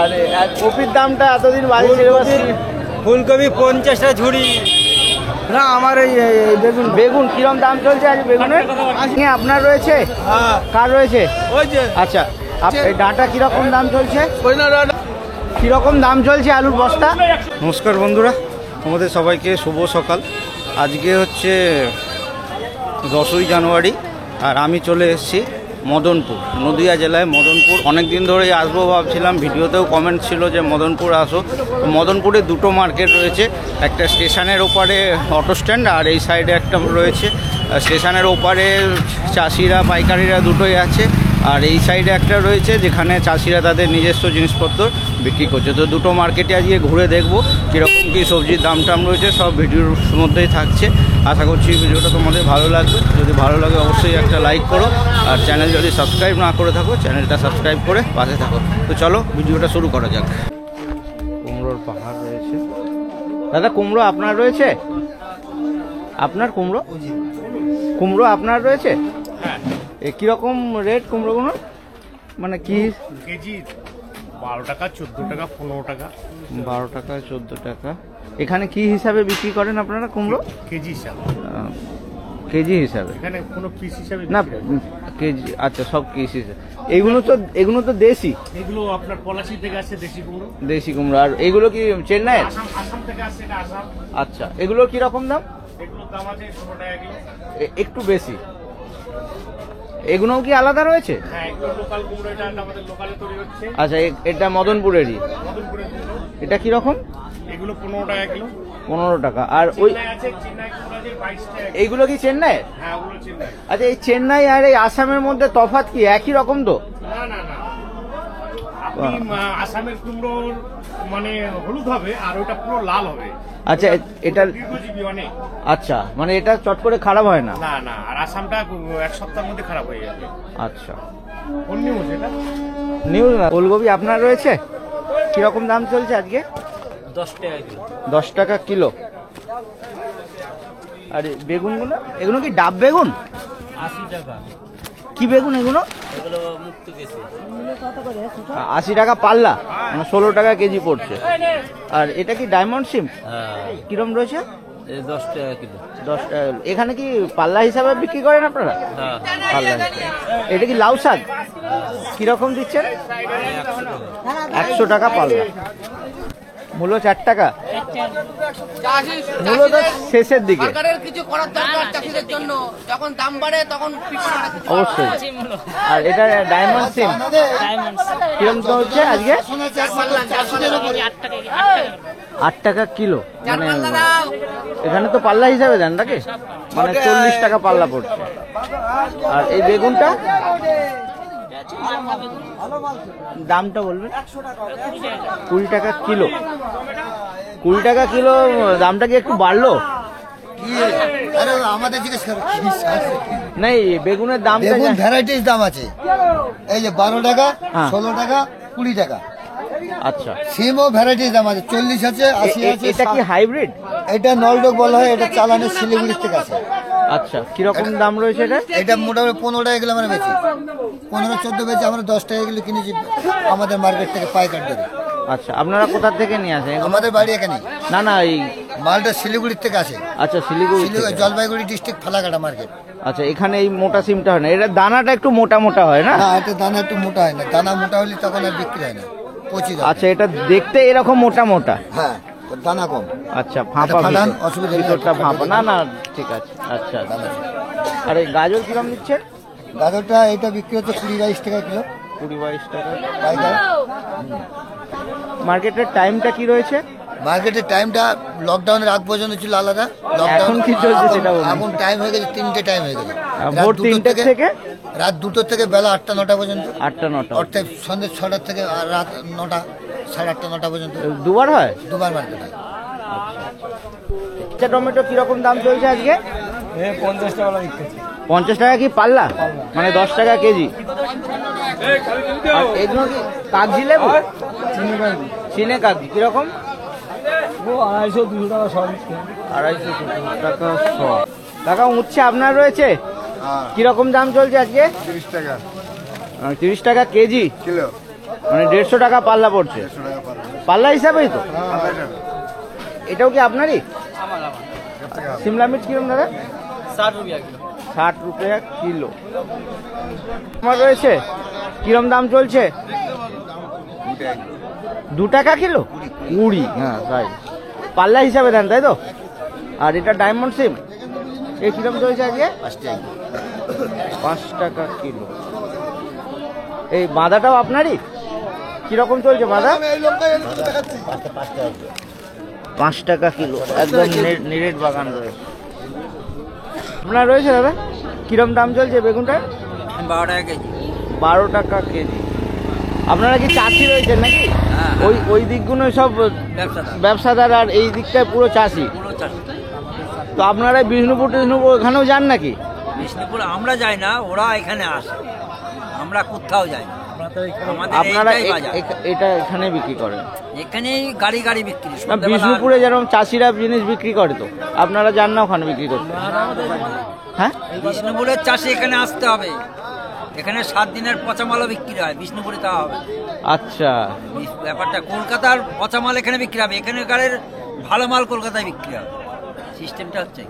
আরে কপির দামটা এতদিন বাড়ি ছিল। ফুলকপি 50 টাকা ঝুড়ি। না আমার এই বেগুন বেগুন কিরম দাম চলছে আজ বেগুনের? আপনার রয়েছে? কার রয়েছে? আচ্ছা, এই ডাঁটা কিরকম দাম চলছে? কিরকম দাম চলছে আলুর বস্তা? নমস্কার বন্ধুরা, আমাদের সবাইকে শুভ সকাল। আজকে হচ্ছে 10ই জানুয়ারি আর আমি চলে এসেছি মদনপুর, নদিয়া জেলায় মদনপুর। অনেক দিন ধরেই আসবো ভাবছিলাম, ভিডিওতেও কমেন্ট ছিল যে মদনপুর আসো। মদনপুরে দুটো মার্কেট রয়েছে, একটা স্টেশনের ওপারে অটো স্ট্যান্ড আর এই সাইডে একটা রয়েছে। স্টেশনের ওপারে চাষিরা পাইকারিরা দুটোই আছে, আর এই সাইডে একটা রয়েছে যেখানে চাষিরা তাদের নিজস্ব জিনিসপত্র বিক্রি করছে। তো দুটো মার্কেটে আজকে ঘুরে দেখবো কীরকম কী সবজির দাম টাম রয়েছে, সব ভিডিওর মধ্যেই থাকছে। আশা করছি ভিডিওটা তোমাদের ভালো লাগবে। যদি ভালো লাগে অবশ্যই একটা লাইক করো, আর চ্যানেল যদি সাবস্ক্রাইব না করে থাকো চ্যানেলটা সাবস্ক্রাইব করে পাশে থাকো। তো চলো ভিডিওটা শুরু করা যাক। কুমড়োর পাহাড় রয়েছে। দাদা কুমড়ো আপনার রয়েছে? আপনার কুমড়ো কুমড়ো আপনার রয়েছে? হ্যাঁ। কীরকম রেট কুমড়োগুলো? মানে কি কেজি 12 টাকা, 14 টাকা, 15 টাকা। 12 টাকা 14 টাকা। এখানে কি হিসাবে বিক্রি করেন আপনারা কুমড়ো? কেজি হিসাবে। কেজি হিসাবে? এখানে কোনো পিস হিসাবে না, কেজি। আচ্ছা, সব কেজি হিসাবে। এগুলো তো দেশি? এগুলো আপনার পলাশি থেকে আসছে, দেশি কুমড়ো। দেশি কুমড়ো। আর এগুলো কি চেন্নাই? আসাম থেকে আসছে, এটা আসাম। আচ্ছা, এগুলো কি রকম দাম? এগুলোর দাম আছে 16 টাকা কিলো। একটু বেশি। এগুলোও কি আলাদা রয়েছে? হ্যাঁ, এগুলো লোকাল কুমড়ো, এটা আমাদের লোকালে তৈরি হচ্ছে। আচ্ছা, এটা মদনপুরেরই। মদনপুরের কুমড়ো। এটা কি রকম? এগুলো 15 টাকা কিলো। 15 টাকা। আর ওই চেন্নাই আছে, চেন্নাই কুমড়ো আছে 22 টাকা। এইগুলো কি চেন্নাই? হ্যাঁ, ওগুলো চেন্নাই। আচ্ছা, এই চেন্নাই আর এই আসামের মধ্যে তফাৎ কি? একই রকম তো? না না না, আপনি আসামের কুমড়োর মানে হলুদ হবে আর ওটা পুরো লাল হবে। আচ্ছা, এটা দীর্ঘজীবী অনেক। আচ্ছা, মানে এটা চট করে খারাপ হয় না? না না, আর আসামটা 1 সপ্তাহের মধ্যে খারাপ হয়ে যাবে। আচ্ছা, কোন নিউজ এটা? নিউজ না। ফুলকপি আপনার রয়েছে? কিরকম দাম চলছে আজকে? 10 টাকা কিলো। 10 টাকা কিলো। আর বেগুনগুলো, এগুলো কি ডাব বেগুন? 80 টাকা। কি বেগুন এগুলো? এগুলো মুক্ত গেছে। 80 টাকা পাল্লা, মানে 16 টাকা কেজি পড়ছে। আর এটা কি ডায়মন্ড সিম? হ্যাঁ, কিরম রয়েছে? 10 টাকা কিলো। 10 টাকা। এখানে কি পাল্লা হিসাবে বিক্রি করেন আপনারা? হ্যাঁ, পাল্লা হিসাবে। এটা কি লাউ শাক? কিরকম দিচ্ছেন? 100 টাকা পাল্লা। মূলো 4 টাকা। মূলো তো শেষের দিকে কিছু করার দরকার চাষিদের জন্য, যখন দাম বাড়ে তখন অবশ্যই। আর এটা ডায়মন্ড সিম কিরকম তো হচ্ছে আজকে? 8 টাকা কিলো। মানে এখানে তো পাল্লা হিসাবে দেন নাকি? মানে 40 টাকা পাল্লা পড়ছে। আর এই বেগুনটা দামটা বলবেন? 20 টাকা কিলো। 20 টাকা কিলো। দামটা কি একটু বাড়লো? আমাদের জিজ্ঞেস করো নাই, বেগুনের দাম ভ্যারাইটিস দাম আছে। এই যে 12 টাকা, 16 টাকা, 20 টাকা। আচ্ছা, সিমও ভ্যারাইটিস দাম আছে, 40 আছে, 80 আছে। এটা কি হাইব্রিড? এটা নলডক বলা হয়, এটা চালানো শিলিগুড়ির থেকে আছে। আচ্ছা, কিরকম দাম রয়েছে এটা? এটা মোটামুটি 15 টাকা কিলো আমরা বেচি। 15-14 বেচি, আমরা 10 টাকা কিলো কিনেছি আমাদের মার্কেট থেকে পাইকার দরে। আচ্ছা, আপনারা কোথা থেকে নিয়ে আসেন? আমাদের বাড়ি এখানে। না না, এই মালটা শিলিগুড়ির থেকে আসে। আচ্ছা, শিলিগুড়ি, জলপাইগুড়ি ডিস্ট্রিক্ট ফালাকাটা মার্কেট। আচ্ছা, এখানে এই মোটা সিমটা হয় না, এটা দানাটা একটু মোটা মোটা হয় না? না, এটা দানা একটু মোটা হয় না। দানা মোটা হলে তখন আর বিক্রি হয় না, পচে যায়। আচ্ছা, এটা দেখতে এরকম মোটা মোটা। হ্যাঁ, দানা কম। আচ্ছা, ফাঁপা অসুবিধা, ভিতরটা ফাঁপা। না না, ঠিক আছে। আচ্ছা, আর এই গাজর কিরম দিচ্ছেন? গাজরটা এটা বিক্রি হচ্ছে 20-22 টাকা কিলো। 20-22 টাকা পাইকার। মার্কেটের টাইমটা কি রয়েছে? মার্কেটের টাইমটা লকডাউনের আগ পর্যন্ত ছিল আলাদা। এখন কি চলছে সেটা বলুন। এখন টাইম হয়ে গেছে 3টে টাইম হয়ে গেছে। ভোর 3টে থেকে রাত 2টো থেকে বেলা 8টা-9টা পর্যন্ত। 8টা-9টা। অর্থাৎ সন্ধ্যে 6টা থেকে রাত 9টা, 8:30-9টা পর্যন্ত। দুবার হয়? দুবার মার্কেট হয়। আচ্ছা, টমেটো কিরকম দাম চলছে আজকে? 50 টাকা বিক্রি। 50 টাকা কি পাল্লা? মানে 10 টাকা কেজি। আর এগুলো কি কাগজি লেবু? চিনে কাগজি কিরকম? 250-200 টাকা সব। 250-200 টাকা সব। টাকা উচ্ছে আপনার রয়েছে? কিরকম দাম চলছে আজকে? 30 টাকা 30 টাকা কেজি। কিলো। মানে 150 টাকা পাল্লা পড়ছে, পাল্লা হিসাবেই তো। এটাও কি আপনারই? শিমলা মির্চ কিরকম দাদা? 60 রুপিয়া কিলো। আমার রয়েছে কিরম দাম চলছে? 2 টাকা কিলো, 20। হ্যাঁ তাই, পাল্লা হিসাবে দেন তাই তো? আর এটা ডায়মন্ড সিম, এই কিরম চলছে আজকে? 5 টাকা কিলো। এই বাঁধাটাও আপনারই? কিরকম চলছে বাঁধা? 5 টাকা কিলো, একদম নিরেট বাগান রয়েছে। আপনার রয়েছে দাদা, কিরম দাম চলছে বেগুনটা? 12 টাকা কেজি। 12 টাকা কেজি। আপনারা কি চাষি রয়েছেন নাকি? ওই দিকগুলো সব ব্যবসাদার, আর এই দিকটায় পুরো চাষি। তো আপনারা বিষ্ণুপুর ওখানেও যান নাকি? বিষ্ণুপুর আমরা যাই না, ওরা এখানে আসে, আমরা কোথাও যাই না। আপনারা এটা এখানে বিক্রি করেন? এখানেই গাড়ি গাড়ি বিক্রি। না, বিষ্ণুপুরে যেরকম চাষিরা জিনিস বিক্রি করে, তো আপনারা যান না ওখানে বিক্রি করতে? হ্যাঁ, বিষ্ণুপুরের চাষি এখানে আসতে হবে, এখানে 7 দিনের পচা মালও বিক্রি হয়, বিষ্ণুপুরে তা হবে। আচ্ছা, ব্যাপারটা কলকাতার পচা মাল এখানে বিক্রি হবে, এখানকারের ভালো মাল কলকাতায় বিক্রি হবে, সিস্টেমটা হচ্ছে।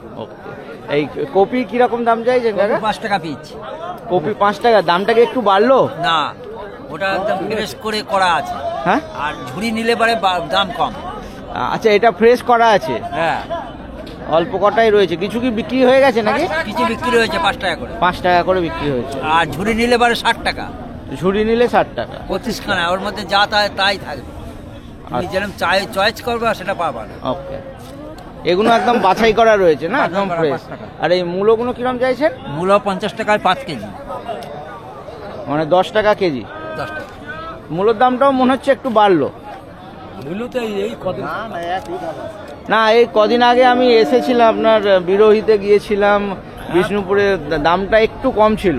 এই কপি কিরকম দাম চাইছেন? 5 টাকা পিস কপি 5 টাকা। দামটা কি একটু বাড়লো? না, ওটা একদম ফ্রেশ করে করা আছে। হ্যাঁ, আর ঝুড়ি নিলে পরে দাম কম। আচ্ছা, এটা ফ্রেশ করা আছে? হ্যাঁ, অল্প কটাই রয়েছে। কিছু কি বিক্রি হয়ে গেছে নাকি? কিছু বিক্রি হয়েছে 5 টাকা করে। 5 টাকা করে বিক্রি হয়েছে। আর ঝুড়ি নিলে পরে 60 টাকা। ঝুড়ি নিলে 60 টাকা। 25 খানা, ওর মধ্যে যা তাই থাকবে। তুমি যেরকম চয়েস করবে সেটা পাবা না। ওকে, এগুলো একদম বাছাই করা রয়েছে না, একদম ফ্রেশ। আর এই মূলগুলো কিরকম চাইছেন? মূলো 50 টাকায় 5 কেজি, মানে 10 টাকা কেজি। 10 টাকা। মূলোর দামটাও মনে হচ্ছে একটু বাড়লো। মূলোতে এই কদিন না, এই কদিন আগে আমি এসেছিলাম, আপনার বিরোহিতে গিয়েছিলাম, বিষ্ণুপুরে দামটা একটু কম ছিল।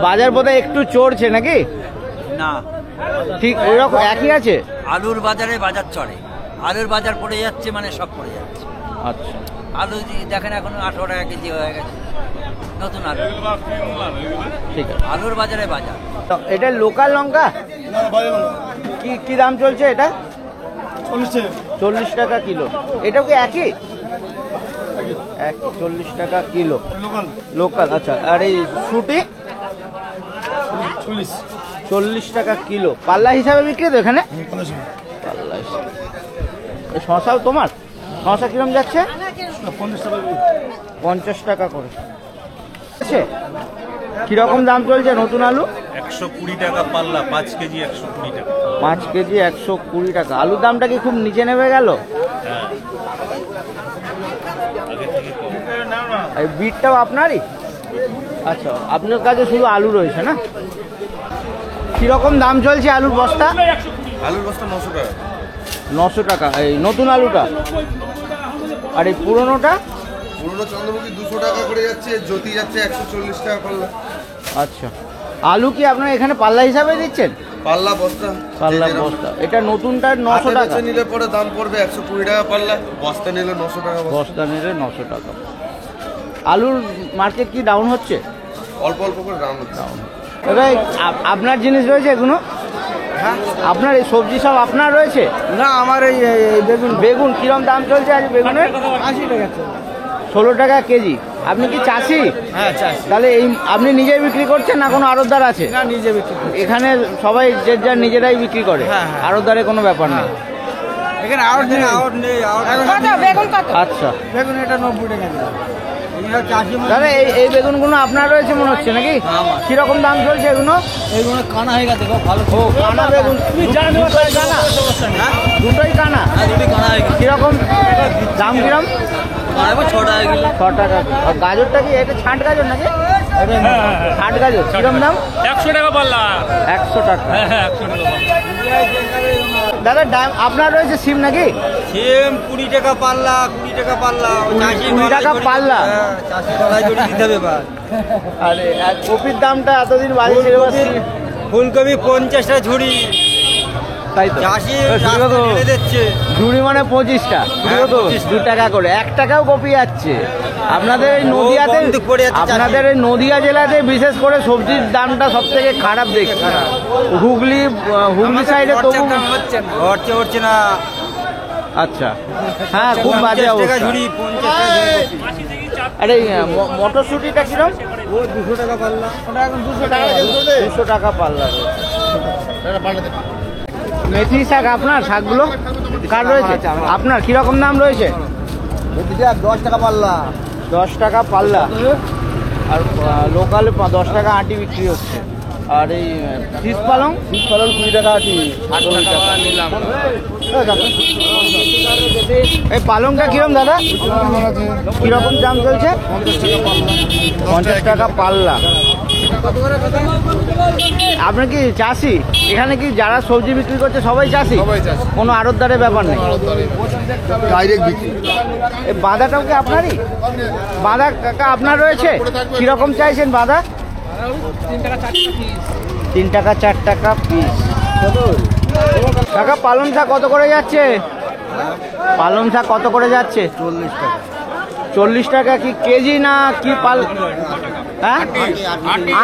বাজার বোধহয় একটু চড়ছে নাকি? না, ঠিক ওই রকম একই আছে। আলুর বাজারে বাজার চড়ে, আলুর বাজার পড়ে যাচ্ছে, মানে সব পড়ে যাচ্ছে। আচ্ছা, আলু দেখেন এখন 18 টাকা কেজি হয়ে গেছে, নতুন আলু। ঠিক আছে, আলুর বাজারে বাজার। এটা লোকাল লঙ্কা কি দাম চলছে? এটা 40 টাকা কিলো। এটাও কি একই? 40 টাকা কিলো লোকাল। আচ্ছা, আর এই শুটি 40 টাকা কিলো। পাল্লা হিসাবে বিক্রি তো এখানে? পাল্লা হিসাবে। এই শশাও তোমার? শশা কিরম যাচ্ছে? 50 টাকা করে। কিরকম দাম চলছে নতুন আলু? 120 টাকা পাল্লা, 5 কেজি 120 টাকা। 5 কেজি 120 টাকা। আলুর দামটা কি খুব নিচে নেমে গেল? এই বিটটাও আপনারই? আচ্ছা, আপনার কাছে শুধু আলু রয়েছে না? কিরকম দাম চলছে আলুর বস্তা? আলুর বস্তা 900 টাকা। 900 টাকা এই নতুন আলুটা। আর এই পুরোনোটা? পুরোনো চন্দ্রমুখী 200 টাকা করে যাচ্ছে, জ্যোতি যাচ্ছে 140 টাকা পাল্লা। আচ্ছা, আলু কি আপনারা এখানে পাল্লা হিসাবে দিচ্ছেন? পাল্লা বস্তা, পাল্লা বস্তা। এটা নতুনটা 900 টাকা। নিলে পরে দাম পড়বে 120 টাকা পাল্লা, বস্তা নিলে 900 টাকা বস্তা নিলে 900 টাকা। আলুর মার্কেট কি ডাউন হচ্ছে? অল্প অল্প করে দাম হচ্ছে। দাদা, আপনার জিনিস রয়েছে এগুলো? হ্যাঁ, আপনার এই সবজি সব আপনার রয়েছে? না, আমার এই বেগুন কিরম দাম চলছে আজ বেগুনের? 80 টাকা। 16 টাকা কেজি। আপনি কি চাষি? হ্যাঁ, চাষি। তাহলে এই আপনি নিজেই বিক্রি করছেন না কোনো আড়তদার আছে? না, নিজে বিক্রি। এখানে সবাই যে যার নিজেরাই বিক্রি করে, আড়তদারের কোনো ব্যাপার নেই এখানে। আউট নেই। বেগুন কত? আচ্ছা, বেগুন এটা 90 টাকা। দাদা এই বেগুনগুলো আপনার রয়েছে মনে হচ্ছে নাকি? কিরকম দাম চলছে এগুলো? এইগুলো কানা হয়ে গেছে, ভালো। ও, কানা বেগুন। দুটোই কানা? দুটোই কানা? দুটি কানা হয়ে গেছে। কিরকম দাম? কিরম? 6 টাকা কিলো। 6 টাকা। আর গাজরটা কি এটা ছাঁট গাজর নাকি? ছাঁট গাজর কিরম দাম? 100 টাকা পাল্লা। 100 টাকা। 100 টাকা। দাদা আপনার রয়েছে সিম নাকি? সিম 20 টাকা পাল্লা, 20 টাকা পাল্লা। 20 টাকা পাল্লা। চাষি গলায় জড়ি দিতে হবে এবার। আরে আর কপির দামটা এতদিন বাড়িয়েছে, ফুলকপি 50 টাকা ঝুড়ি। তাই তো? চাষি দিচ্ছে ঝুড়ি মানে 25টা, 2 টাকা করে। 1 টাকাও কপি যাচ্ছে। আপনাদের এই নদিয়াতে, আপনাদের এই নদিয়া জেলাতে বিশেষ করে সবজির দামটা সব থেকে খারাপ দেখছি। হুগলি সাইডে তবু হচ্ছে না। আচ্ছা, হ্যাঁ খুব বাজে অবস্থা। আরে মটরশুটিটা কিরম? 200 টাকা পাল্লা। ওটা এখন 200 টাকা পাল্লা। মেথি শাক আপনার, শাকগুলো কার রয়েছে? আপনার কিরকম দাম রয়েছে? 10 টাকা পাল্লা। 10 টাকা পাল্লা। আর লোকালে 10 টাকা আটি বিক্রি হচ্ছে। আর এই শীষ পালং 20 টাকা আটি। 80 টাকা নিলাম। এই পালংটা কিরকম দাদা? কিরকম দাম চলছে? 50 টাকা পাল্লা। আপনি কি চাষি? এখানে কি যারা সবজি বিক্রি করছে সবাই চাষি? কোনো আড়তদারের ব্যাপার নেই, ডাইরেক্ট বিক্রি। এই বাঁধাটাও কি আপনারই? বাঁধা কাকা আপনার রয়েছে? কিরকম চাইছেন বাঁধা? 3 টাকা 4 টাকা পিস। কাকা পালং শাক কত করে যাচ্ছে? পালং শাক কত করে যাচ্ছে? 40 টাকা। 40 টাকা কি কেজি না কি পাল? হ্যাঁ,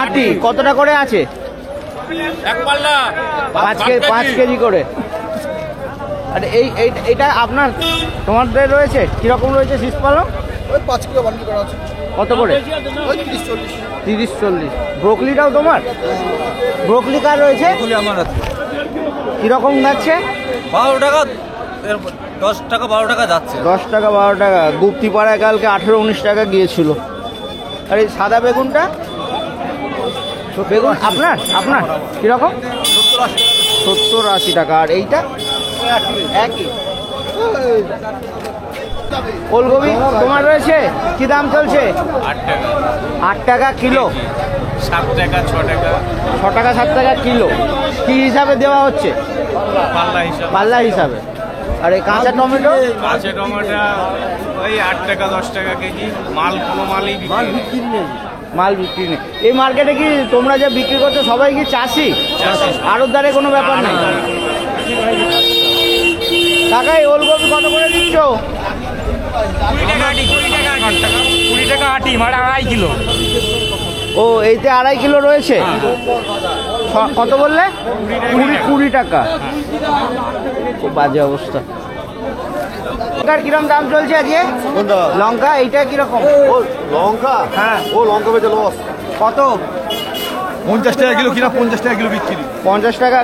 আটি কতটা করে আছে? 5 কেজি করে। আরে এইটা আপনার, তোমাদের রয়েছে? কিরকম রয়েছে শীষ পালং? ওই 5 কিলো বান্ডিল করা আছে। কত করে? ওই 30-40। 30-40। ব্রোকলিটাও তোমার? ব্রোকলি কার রয়েছে? আমার আছে। কিরকম যাচ্ছে? 12 টাকা, 10 টাকা 12 টাকা যাচ্ছে। 10 টাকা 12 টাকা। গুপ্তিপাড়ায় কালকে 18-19 টাকা গিয়েছিল। আর এই সাদা বেগুনটা? বেগুন আপনার? আপনার কিরকম? 70-80 টাকা। আর এইটা একই। ওলকপি তোমার রয়েছে? কি দাম চলছে? 8 টাকা কিলো। 7 টাকা 6 টাকা 6 টাকা 7 টাকা কিলো। কি হিসাবে দেওয়া হচ্ছে? পাল্লা হিসাব। পাল্লা হিসাবে। আর এই কাঁচা টমেটো? কাঁচা টমেটো ওই 8 টাকা 10 টাকা কেজি। মাল কোনো মালই বিক্রি নেই। মাল বিক্রি নেই। এই মার্কেটে কি তোমরা যে বিক্রি করছো সবাই কি চাষি? আড়তদারে কোনো ব্যাপার নেই? টাকা এই ওলকপি কত করে দিচ্ছ? 20 টাকা আটি, মানে 2.5 কিলো। ও এইতে 2.5 কিলো রয়েছে। কত বললে? 20 টাকা। খুব বাজে অবস্থা। লঙ্কার কিরকম দাম চলছে আজকে? লঙ্কা এইটা কিরকম? লঙ্কা? হ্যাঁ। ও লঙ্কা বেচে লস। কত? 50 টাকা কিলো কিনা, 50 টাকা কিলো বিক্রি। 50 টাকা।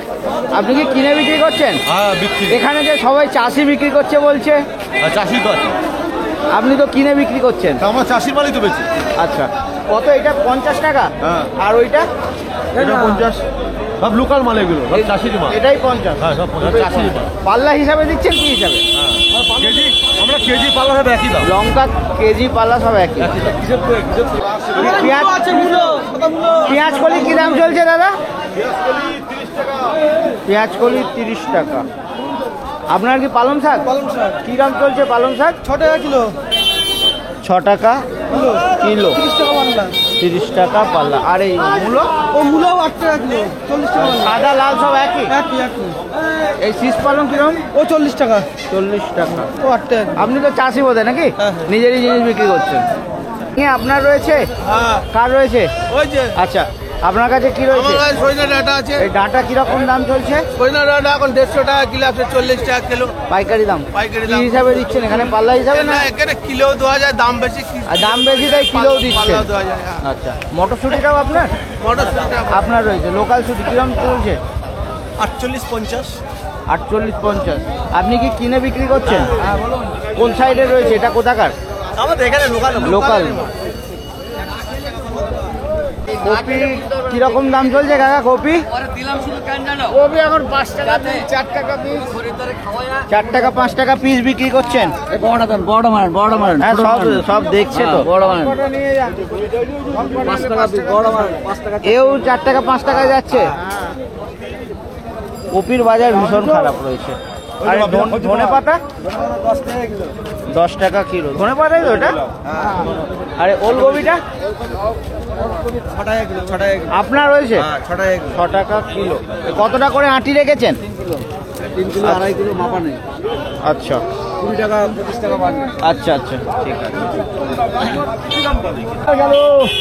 আপনি কি কিনে বিক্রি করছেন? হ্যাঁ বিক্রি। এখানে যে সবাই চাষি বিক্রি করছে বলছে, চাষির তো আছে। আপনি তো কিনে বিক্রি করছেন। আমরা চাষির মালই তো বেচি। আচ্ছা, কত এটা? 50 টাকা। হ্যাঁ। আর ওইটা? এটা 50। সব লোকাল মাল এগুলো, সব চাষির মাল। এটাই 50। হ্যাঁ সব চাষির মাল। পাল্লা হিসাবে দিচ্ছেন কি হিসাবে? কেজি আমরা কেজি পাল্লা হবে একই দাম। লঙ্কা কেজি পাল্লা সব একই। পেঁয়াজ পেঁয়াজ কলি কি দাম চলছে দাদা? পেঁয়াজ কলি 30 টাকা। আপনার কি পালং শাক? কি দাম চলছে পালং শাক? 6 টাকা কিলো। 6 টাকা কিলো। 30 টাকা পাল্লা। আর এই মূলো? ও মূলো 8 টাকা কিলো। 40 টাকা পাল্লা। সাদা লাল সব একই? একই। এই শীষ পালং কিরম? ও 40 টাকা। 40 টাকা। ও 8 টাকা। আপনি তো চাষি বোধহয় নাকি? নিজেরই জিনিস বিক্রি করছেন। আপনার রয়েছে? কার রয়েছে? ওই যে আচ্ছা, আপনার কাছে কি রয়েছে? সইনা ডাটা আছে। এই ডাঁটা কিরকম দাম চলছে? সইনা ডাটা এখন 150 টাকা কিলো আছে, 40 টাকা কিলো। পাইকারি দাম? পাইকারি কি দাম। হিসাবে দিচ্ছেন এখানে? পাল্লা হিসাবে না? এখানে কিলো 2000, দাম বেশি। আর দাম বেশি তাই কিলোও দিচ্ছেন? 2000। আচ্ছা, মটরশুটিটাও আপনার? মটরশুঁটি আপনার রয়েছে। লোকাল শুটি কিরম চলছে? 48-50। 48-50। আপনি কি কিনে বিক্রি করছেন? কোন সাইডে রয়েছে এটা? কোথাকার? আমাদের এখানে লোকাল। কপি কিরকম দাম চলছে কাকা? কপি? কপি এখন 5 টাকা পিস, 4 টাকা পিস। 4 টাকা 5 টাকা পিস বিক্রি করছেন? হ্যাঁ, সব দেখছে তো। এও 4 টাকা 5 টাকা যাচ্ছে। কপির বাজার ভীষণ খারাপ রয়েছে। আর ধনে পাতা? 10 টাকা কিলো। ধনে পাতাই তো এটা? আরে ওলকপিটা? 6 টাকা কিলো। 6 টাকা কিলো। আপনার রয়েছে? 6 টাকা কিলো। 6 টাকা কিলো। কতটা করে আঁটি রেখেছেন? 3 কিলো 2.5 কিলো মাপা নেই। আচ্ছা, 20 টাকা 25 টাকা বাড়বে। আচ্ছা আচ্ছা ঠিক আছে।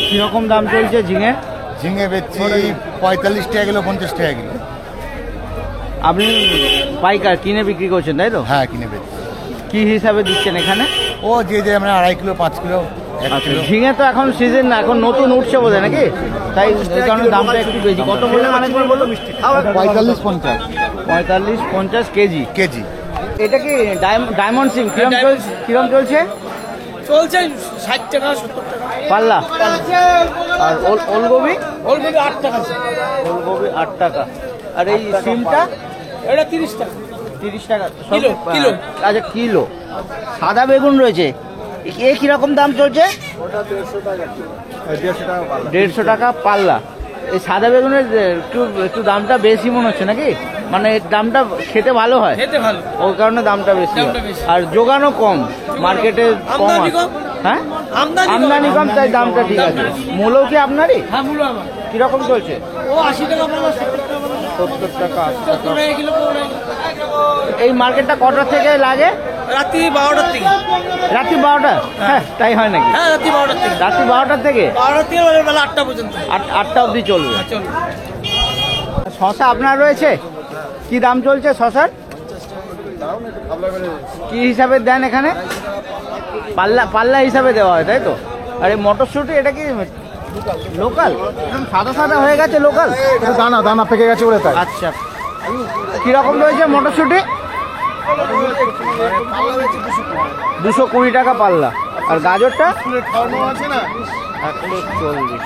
কিরকম দাম চলছে ঝিঙে? ঝিঙে বেচছি 45 টাকা কিলো, 50 টাকা কিলো। আপনি পাইকার কিনে বিক্রি করছেন তাই তো? হ্যাঁ, কিনে বেচছি। কি হিসাবে দিচ্ছেন এখানে? ও যে আমরা 2.5 কিলো, 5 কিলো, 1 আচ্ছা, কিলো। ঝিঙে তো এখন সিজন না, এখন নতুন উঠছে বোধ হয় নাকি, তাই এই কারণে দামটা একটু বেশি। কত বলে মানে বললো? 45-50 45-50 কেজি। কেজি। এটা কি ডায়মন্ড সিম? কিরম চলছে? চলছে 60 টাকা 70 টাকা পাল্লা। আর ওলকপি? ওলকপি 8 টাকা। ওলকপি 8 টাকা। আর এই সিমটা? এটা 30 টাকা। 30 টাকা কিলো। আচ্ছা কিলো। সাদা বেগুন রয়েছে, এ কিরকম দাম চলছে? 150 টাকা পাল্লা। এই সাদা বেগুনের একটু দামটা বেশি মনে হচ্ছে নাকি, মানে এর দামটা খেতে ভালো হয়, খেতে ভালো, ওই কারণে দামটা বেশি হয়। দামটা বেশি। আর যোগানো কম, মার্কেটে কম আমদানি আছে। কম। হ্যাঁ, আমদানি আমদানি কম, তাই দামটা ঠিক আছে। মূলো কি আপনারই? হ্যাঁ, মূলো আমার। কিরকম চলছে? ও 80 টাকা পাল্লা, 70 টাকা পাল্লা, 70 টাকা 80 টাকা। 70 টাকা কিলো, 15 টাকা। এই মার্কেটটা কটা থেকে লাগে? রাত্রি 12টার থেকে। রাত্রি 12টা? হ্যাঁ, তাই হয় নাকি? হ্যাঁ, রাত্রি 12টার থেকে। রাত্রি 12টার থেকে 12টার থেকে বেলা 8টা পর্যন্ত। 8টা অবধি চলবে। চল। শশা আপনার রয়েছে? কি দাম চলছে শশার? কি হিসাবে দেন এখানে? পাল্লা হিসাবে দেওয়া হয় তাই তো? আর এই মটরশুঁটি এটা কি লোকাল? একদম সাদা সাদা হয়ে গেছে লোকাল, দানা পেকে গেছে বলে তাই। আচ্ছা, কিরকম রয়েছে মটরশুঁটি? 220 টাকা পাল্লা। আর গাজরটা? 140।